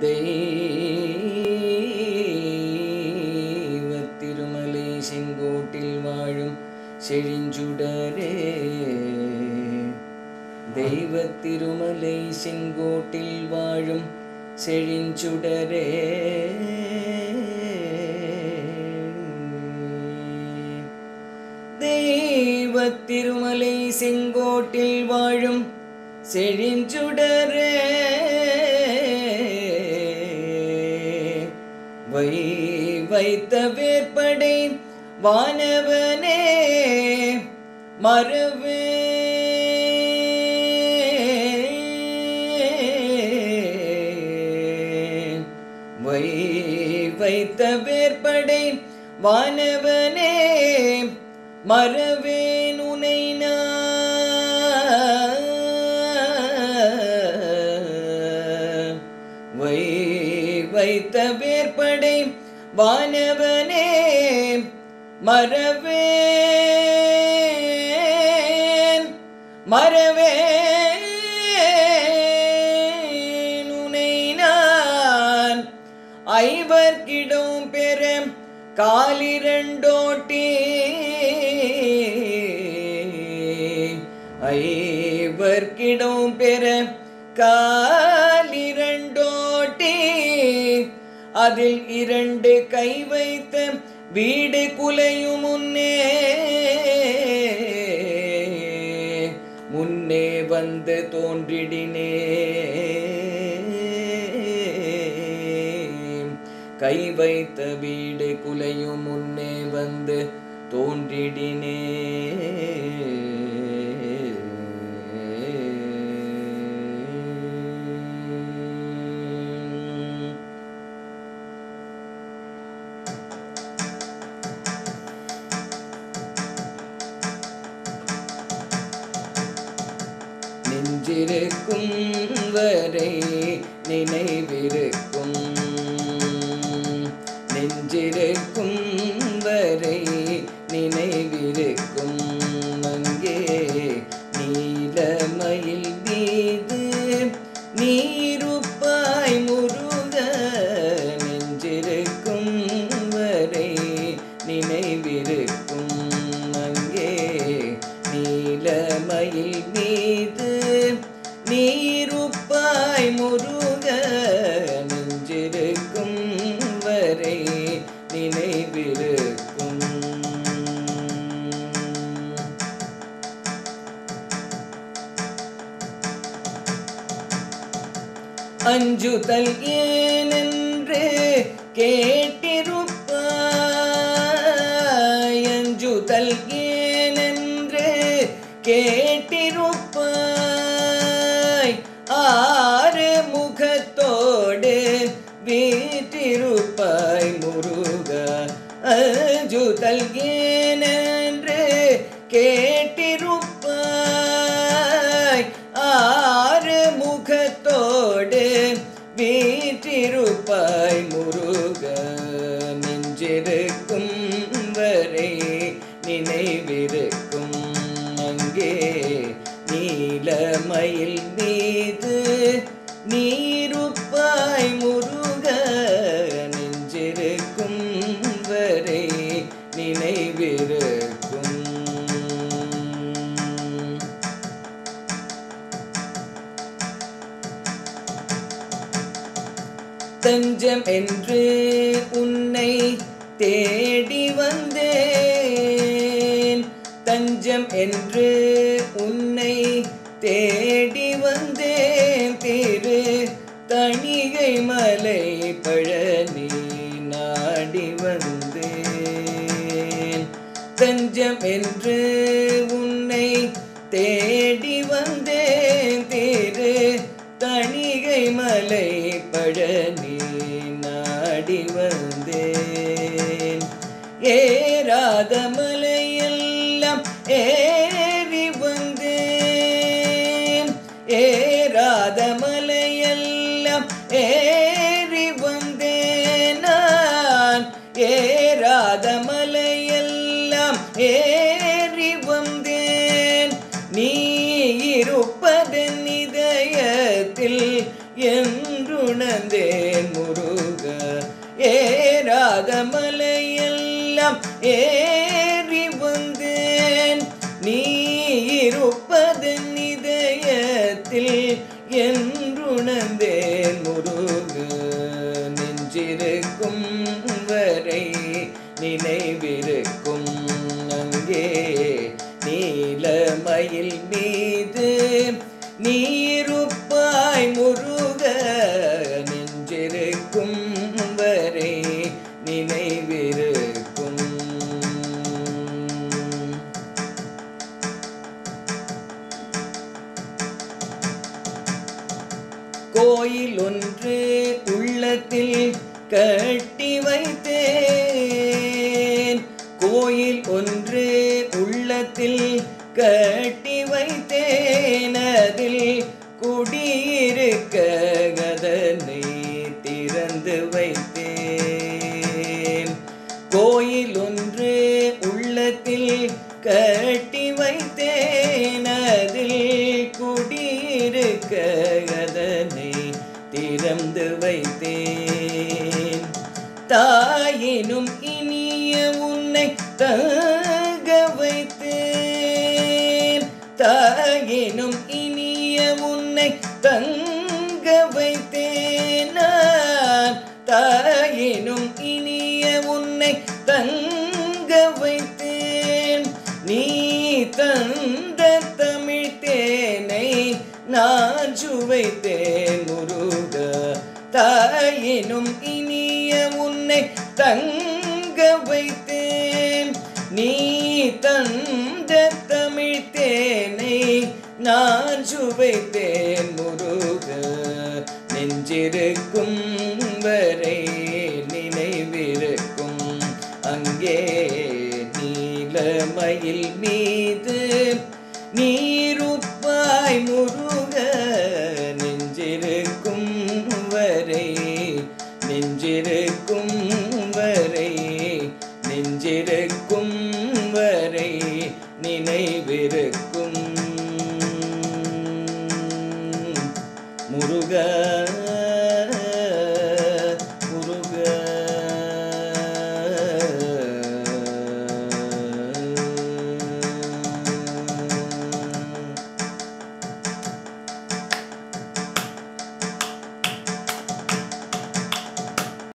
தெய்வத்திருமலை செங்கோட்டில் வாழும் செழிஞ்சுடரே, தெய்வத்திருமலை செங்கோட்டில் வாழும் செழிஞ்சுடரே, தெய்வத்திருமலை செங்கோட்டில் வாழும் செழிஞ்சுடரே, வைத்த வேற்படை வானவனே மறவே வைத்த வேற்படை வானவனே மறவேன் உனை வைத்த வேற்படை வானவனே மறவேன் உனை நான் ஐவர்க்கிடம் பெற காலிரண்டோட்டி ஐவர்க்கிடம் பெற காலிரண்டோட்டி அதில் இரண்டு கை வைத்த வீடு குலையும் முன்னே வந்து தோன்றிடினே, கை வைத்த வீடு குலையும் முன்னே வந்து தோன்றிடினே. நெஞ்சிருக்கும் வரை நினைவிருக்கும், நெஞ்சிருக்கும் வரை நினைவிருக்கும், அங்கே நீலமயில் மீது நீருப்பாய் முருக, நெஞ்சிருக்கும் வரை நினைவிருக்கும், அங்கே நீலமயில் மீது நீருப்பாய் முருக, நெஞ்சிருக்கும் வரை நினைவிருக்கும். அஞ்சுதல் ஏனென்று கேட்டிருப்பாய், அஞ்சுதல் ஏனென்று கேட்டிருப்பாய், ஆறு முகத்தோடு வீற்றிருப்பாய் முருக, அஞ்சுதல் ஏனென்று கேட்டிருப்பாய், ஆறு முகத்தோடு வீற்றிருப்பாய் முருக, நெஞ்சிருக்கும் வரை நினைவிருக்கும், அங்கே நீலமயில் மீது நீருப்பாய் முருக, நெஞ்சிருக்கும் வரை நினைவிருக்கும். தஞ்சம் என்று உன்னை தேடி வந்தேன், தஞ்சம் என்று உன்னை தேடி வந்தேன், திரு தணிகை மலை பழனி நாடி வந்தேன், தஞ்சம் என்று உன்னை தேடி வந்தேன், திரு தணிகை மலை பழனி நாடி வந்தேன், ஏறாத மலையெல்லாம் ஏறி வந்தேன், ஏறாத மலையெல்லாம் ஏறி வந்தேன், நான் ஏறாத மலையெல்லாம் ஏறி வந்தேன், நீ இருப்பதன் இதயத்தில் என்றுணர்ந்தேன் முருகா. ஏறாத மலையெல்லாம் ஏறி வந்தேன் நீ இருப்பதன் இதயத்தில் என்றுணர்ந்தேன் முருகா. நெஞ்சிருக்கும் வரை நினைவிருக்கும் அங்கே நீலமயில் மீது நீருப்பாய் முருக. நெஞ்சிருக்கும் வரை நினைவிருக்கும். கோயில் ஒன்று உள்ளத்தில் கட்டி வைத்தேன். கோயில் ஒன்று உள்ளத்தில் கட்டி வைத்தேன். அதில் குடியிருக்க அதனை திறந்து வைத்தேன். கோயில் ஒன்று உள்ளத்தில் கட்டி வைத்தேன். அதில் குடியிருக்க அதனை திறந்து வைத்தேன். தாயினும் இனிய உன்னை தங்க வைத்தேன். தாயினும் இனிய உன்னை தங்க வைத்தேன். நான் தாயினும் இனிய உன்னை தங்க வைத்தேன். நீ தந்த தமிழ் தேனை நான் சுவைத்தேன் முருகா. தாயினும் இனிய உன்னை தங்க வைத்தேன். நீ தந்த தமிழ் தேனை நான் சுவைத்தேன் முருகா. நெஞ்சிருக்கும் வரை நினைவிருக்கும் அங்கே நீலமயில் மீது நீருப்பாய் முருக. நெஞ்சிருக்கும் வரை நெஞ்சிருக்கும் வரை நெஞ்சிருக்கும் வரை நினைவிருக்கும்.